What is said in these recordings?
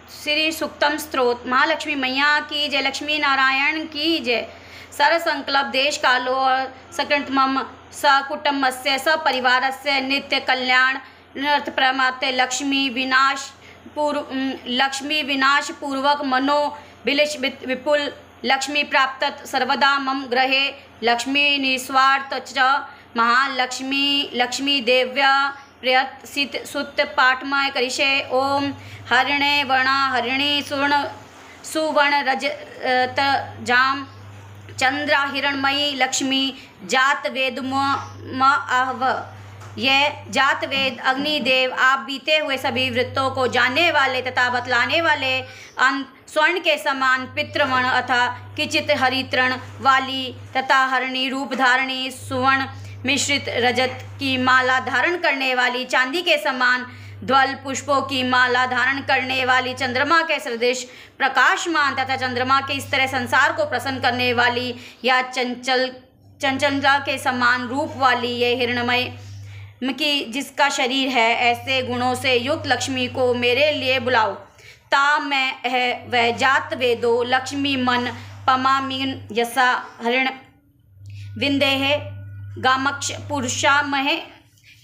श्री सुक्तम स्त्रोत। महालक्ष्मी मैया की जय, लक्ष्मी नारायण की जय। सर संकल्प देश कालो और सकंतमम सकुटुम्बस्य सपरिवारस्य नित्य कल्याण अर्थ प्रमाते लक्ष्मी विनाश पूर्वक मनो बिलिश विपुल लक्ष्मी प्राप्त सर्वदा मम ग्रहे लक्ष्मी निस्वार्थ च महालक्ष्मी लक्ष्मी देव्या प्रयत सुत पाठमय करिष्ये। ओम हरिणे वर्णा हरिणी सुवर्ण रजत जाम चंद्रा हिरणमयी लक्ष्मी जात वेद महव। यह जात वेद अग्निदेव आप बीते हुए सभी वृत्तों को जानने वाले तथा बतलाने वाले स्वर्ण के समान पितृवण अथा किचित हरितृण वाली तथा हरणी रूप धारणी सुवर्ण मिश्रित रजत की माला धारण करने वाली चांदी के समान ध्वल पुष्पों की माला धारण करने वाली चंद्रमा के सदृश प्रकाशमान तथा चंद्रमा के इस तरह संसार को प्रसन्न करने वाली या चंचलता के समान रूप वाली ये हिरणमय की जिसका शरीर है, ऐसे गुणों से युक्त लक्ष्मी को मेरे लिए बुलाओ। ता मैं है वह जात वेदो लक्ष्मी मन पमामीन यसा हरिण विंदेह गामक्ष पुरुषा महे।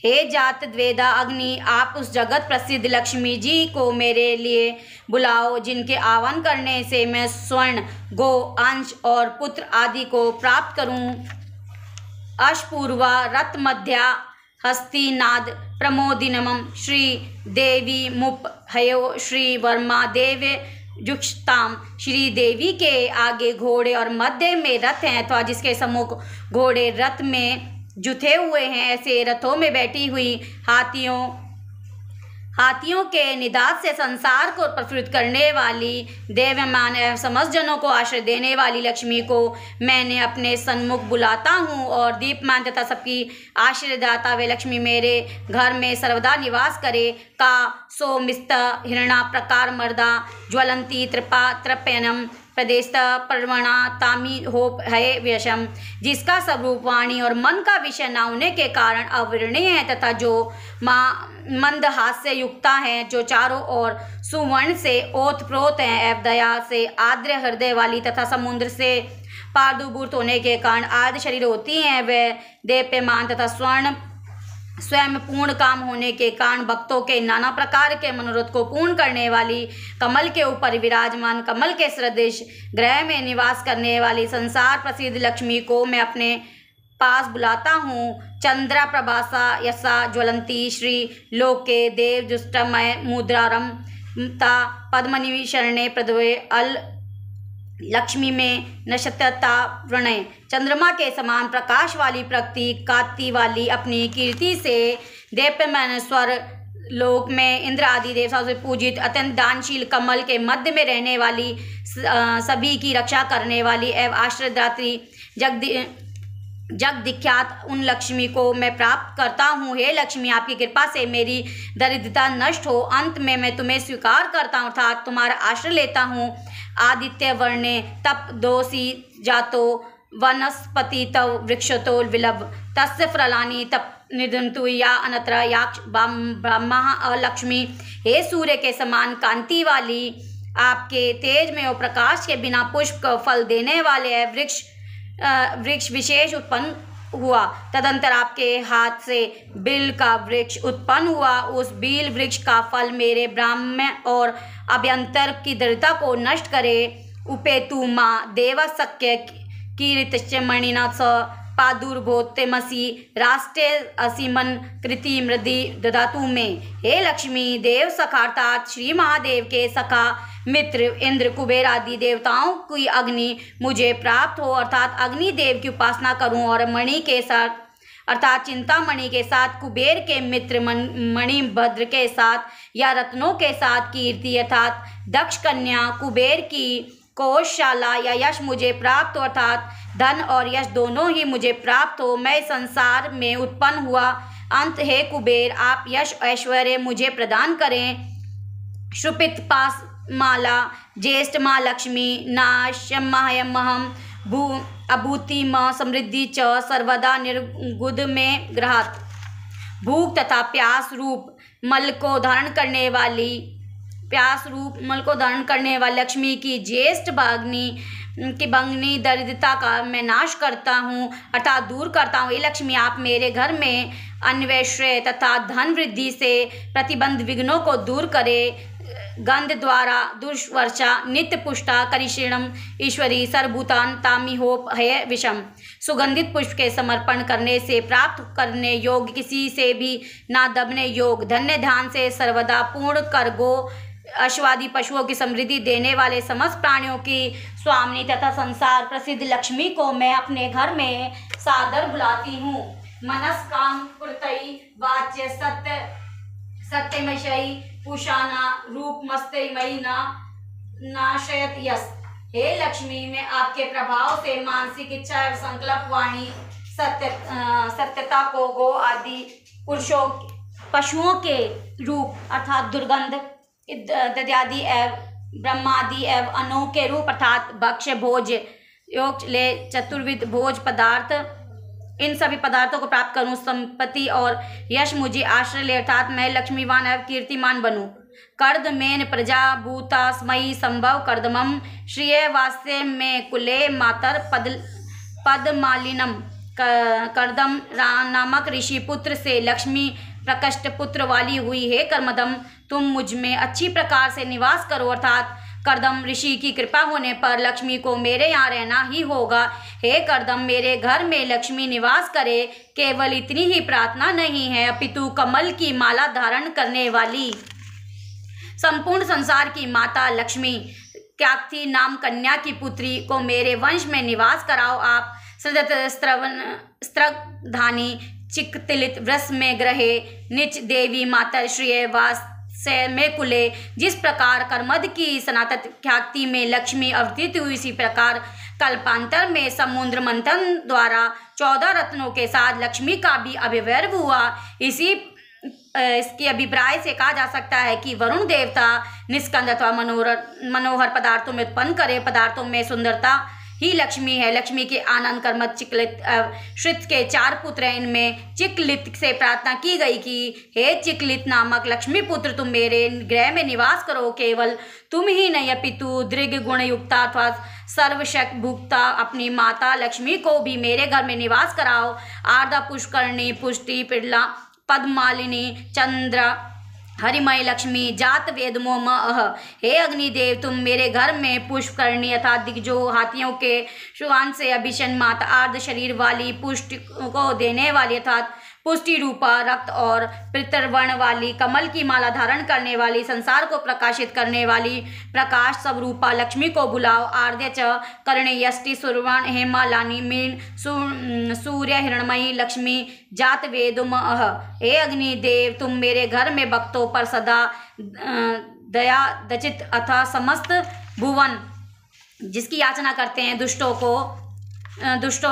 हे जात द्वेदा अग्नि आप उस जगत प्रसिद्ध लक्ष्मी जी को मेरे लिए बुलाओ जिनके आह्वान करने से मैं स्वर्ण गो अंश और पुत्र आदि को प्राप्त करूं। अशपूर्वा रत मध्या हस्तिनाद प्रमोदिनमं श्री देवी मुप हयो श्री वर्मा देव जुक्षताम। श्री देवी के आगे घोड़े और मध्य में रथ हैं अथवा जिसके सम्मुख घोड़े रथ में जुथे हुए हैं, ऐसे रथों में बैठी हुई हाथियों के निदान से संसार को प्रफुल्लित करने वाली देवमान एवं समस्त जनों को आश्रय देने वाली लक्ष्मी को मैंने अपने सन्मुख बुलाता हूँ और दीपमान तथा सबकी आश्रयदाता वे लक्ष्मी मेरे घर में सर्वदा निवास करे। का सोमिस्त हिरणा प्रकार मर्दा ज्वलंती त्रिपा त्रपैनम प्रदेश पर्वणा तामी होप है व्यशम। जिसका स्वरूप वाणी और मन का विषय न होने के कारण अवर्णीय है तथा जो मंद हास्य युक्ता है, जो चारों ओर सुवर्ण से ओत प्रोत है एवं दया से आर्द्र हृदय वाली तथा समुद्र से पारदूभूत होने के कारण आर्द्र शरीर होती हैं, वह देप्यमान तथा स्वयं पूर्ण काम होने के कारण भक्तों के नाना प्रकार के मनोरथ को पूर्ण करने वाली कमल के ऊपर विराजमान कमल के सदृश ग्रह में निवास करने वाली संसार प्रसिद्ध लक्ष्मी को मैं अपने पास बुलाता हूँ। चंद्रा प्रभासा यसा ज्वलंती श्री लोके देव जुष्टमय मुद्रारम ता पद्मनि शरणे प्रद्वे अल लक्ष्मी में नशतता प्रणय। चंद्रमा के समान प्रकाश वाली प्रकृति कांति वाली अपनी कीर्ति से देवप्यमान स्वर लोक में इंद्र आदि देवताओं से पूजित अत्यंत दानशील कमल के मध्य में रहने वाली सभी की रक्षा करने वाली एवं आश्रयदात्री जग विख्यात उन लक्ष्मी को मैं प्राप्त करता हूँ। हे लक्ष्मी आपकी कृपा से मेरी दरिद्रता नष्ट हो। अंत में मैं तुम्हें स्वीकार करता हूँ अर्थात तुम्हारा आश्रय लेता हूँ। आदित्य वर्णे तप दोषी जातो वनस्पति तव वृक्षतो विलभ तस्य फलानि तप निधंतु या अनत्र याक्ष ब्रह्मा अलक्ष्मी। हे सूर्य के समान कांति वाली आपके तेज में और प्रकाश के बिना पुष्प का फल देने वाले वृक्ष विशेष उत्पन्न हुआ। तदंतर आपके हाथ से बिल का वृक्ष उत्पन्न हुआ। उस बील वृक्ष का फल मेरे ब्राह्मण और अभ्यंतर की दरिद्रता को नष्ट करे। उपेतु माँ देवशक्य कीर्तिश्च मणिना स पादुर्भोत्तमसि राष्ट्रे असीमन कृति मृदि ददातु में। हे लक्ष्मी देव सखार्थात श्री महादेव के सखा मित्र इंद्र कुबेर आदि देवताओं की अग्नि मुझे प्राप्त हो अर्थात अग्नि देव की उपासना करूं और मणि के साथ अर्थात चिंतामणि के साथ कुबेर के मित्र मणिभद्र के साथ या रत्नों के साथ कीर्ति अर्थात दक्ष कन्या कुबेर की कोशशाला या यश मुझे प्राप्त हो अर्थात धन और यश दोनों ही मुझे प्राप्त हो। मैं संसार में उत्पन्न हुआ अंत हे कुबेर आप यश ऐश्वर्य मुझे प्रदान करें। श्रुपित पास माला ज्येष्ठ माँ लक्ष्मी नाशमहम भू अभूति म समृद्धि च सर्वदा निर्गुद में ग्रहात। भूख तथा प्यास रूप मल को धारण करने वाली प्यास रूप मल को धारण करने वाली लक्ष्मी की ज्येष्ठ भंगिनी दरिद्रता का मैं नाश करता हूँ अर्थात दूर करता हूँ। ये लक्ष्मी आप मेरे घर में अन्वेषय तथा धन वृद्धि से प्रतिबंध विघ्नों को दूर करे। गंध द्वारा दुष्वर्षा नित्य पुष्टा करिशीणम ईश्वरी सर्वभूतान तामी होप है विषम। सुगंधित पुष्प के समर्पण करने से प्राप्त करने योग्य किसी से भी ना दबने योग धन्य ध्यान से सर्वदा पूर्ण कर गो अश्वादी पशुओं की समृद्धि देने वाले समस्त प्राणियों की स्वामिनी तथा संसार प्रसिद्ध लक्ष्मी को मैं अपने घर में सादर बुलाती हूँ। मनस काम पूर्तई वाच्य सत्य सत्यमयी पुषाना रूप मस्तमयी नाशयत यस। हे लक्ष्मी, मैं आपके प्रभाव से मानसिक इच्छा एवं संकल्प वाणी सत्यता को गो आदि पुरुषों पशुओं के रूप अर्थात दुर्गंध दद्यादि एवं ब्रह्मादि एवं अनु के रूप अर्थात भक्ष्य भोज योग ले चतुर्विध भोज पदार्थ इन सभी पदार्थों को प्राप्त करूं। संपत्ति और यश मुझे आश्रय ले अर्थात मैं लक्ष्मीवान एवं कीर्तिमान बनूं। कर्दमेन प्रजा भूतास्मयी संभव कर्दमम श्रिय वास्य में कुले मातर पदमालिनम। कर्दम नामक ऋषि पुत्र से लक्ष्मी प्रकष्ट पुत्र वाली हुई। हे कर्मदम, तुम मुझ में अच्छी प्रकार से निवास करो अर्थात कर्दम ऋषि की कृपा होने पर लक्ष्मी को मेरे यहाँ रहना ही होगा। हे कर्दम, मेरे घर में लक्ष्मी निवास करे। केवल इतनी ही प्रार्थना नहीं है अपितु कमल की माला धारण करने वाली संपूर्ण संसार की माता लक्ष्मी क्याक्ति नाम कन्या की पुत्री को मेरे वंश में निवास कराओ। आप स्त्रधानी चिकतिलित व्रस में ग्रहे निच देवी माता श्रेय वास से में कुले। जिस प्रकार कर्मद की सनातन ख्याति में लक्ष्मी अवतरित हुई, इसी प्रकार कल्पांतर में समुद्र मंथन द्वारा 14 रत्नों के साथ लक्ष्मी का भी आविर्भाव हुआ। इसके अभिप्राय से कहा जा सकता है कि वरुण देवता निष्कंद अथवा मनोहर पदार्थों में उत्पन्न करे। पदार्थों में सुंदरता ही लक्ष्मी है। लक्ष्मी के आनंद कर्मद चिकलित श्रित के 4 पुत्र हैं। इनमें चिकलित से प्रार्थना की गई कि हे चिकलित नामक लक्ष्मी पुत्र, तुम मेरे गृह में निवास करो। केवल तुम ही नहीं अपितु दृढ़ गुण युक्ता अथवा सर्वशक भुक्ता अपनी माता लक्ष्मी को भी मेरे घर में निवास कराओ। आर्द्रा पुष्करणी पुष्टि पिड़ला पद्मालिनी चंद्र हरिमय लक्ष्मी जात वेदमो मह। हे अग्निदेव, तुम मेरे घर में पुष्करणी अर्थात दिग्जो हाथियों के शुआन से अभिषण माता आर्द्र शरीर वाली पुष्टि को देने वाली अर्थात पुष्टि रूपा रक्त और पितृवर्ण वाली कमल की माला धारण करने वाली संसार को प्रकाशित करने वाली प्रकाश स्वरूपा लक्ष्मी को बुलाओ। आर्द्य च कर्णे यष्टि सुरवण हेमालानी मीन सूर्य हिरणमयी लक्ष्मी जात वेदुम अह। हे अग्निदेव, तुम मेरे घर में भक्तों पर सदा दया दचित अथा समस्त भुवन जिसकी याचना करते हैं दुष्टों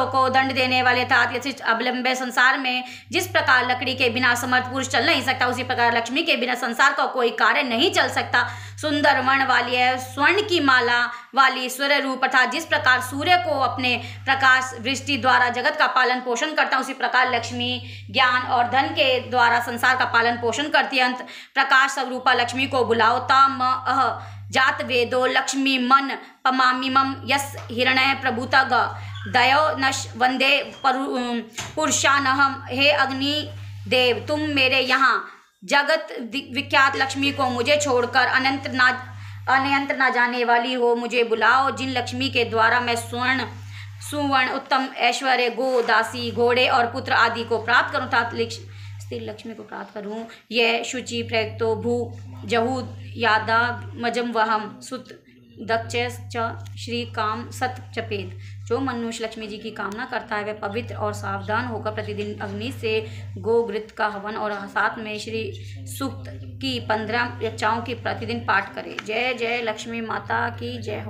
को दंड देने वाले तात यथिष्ठ अवलंबे संसार में जिस प्रकार लकड़ी के बिना समर्थ पुरुष चल नहीं सकता, उसी प्रकार लक्ष्मी के बिना संसार का कोई कार्य नहीं चल सकता। सुंदर वर्ण वाली है, स्वर्ण की माला वाली सूर्य रूप अर्थात जिस प्रकार सूर्य को अपने प्रकाश वृष्टि द्वारा जगत का पालन पोषण करता है, उसी प्रकार लक्ष्मी ज्ञान और धन के द्वारा संसार का पालन पोषण करती है। अंत प्रकाश स्वरूपा लक्ष्मी को बुलाओ। ताम अह जात वेदो लक्ष्मी मन पमामिमम यस हिरण्य प्रभुता ग दयो नश वंदे पुरुषानहम। हे अग्नि देव, तुम मेरे यहाँ जगत विख्यात लक्ष्मी को मुझे छोड़कर अनंत ना जाने वाली हो मुझे बुलाओ। जिन लक्ष्मी के द्वारा मैं सुवर्ण उत्तम ऐश्वर्य गो दासी घोड़े और पुत्र आदि को प्राप्त करूँ तात स्थिर लक्ष्मी को प्राप्त करूँ। यह शुचि प्रयुक्तो भू जहूद यादा मजम वहम सुत दक्ष च श्री काम सत चपेत। जो मनुष्य लक्ष्मी जी की कामना करता है वह पवित्र और सावधान होकर प्रतिदिन अग्नि से गोघृत का हवन और साथ में श्री सूक्त की 15 यज्ञाओं की प्रतिदिन पाठ करे। जय जय लक्ष्मी माता की जय हो।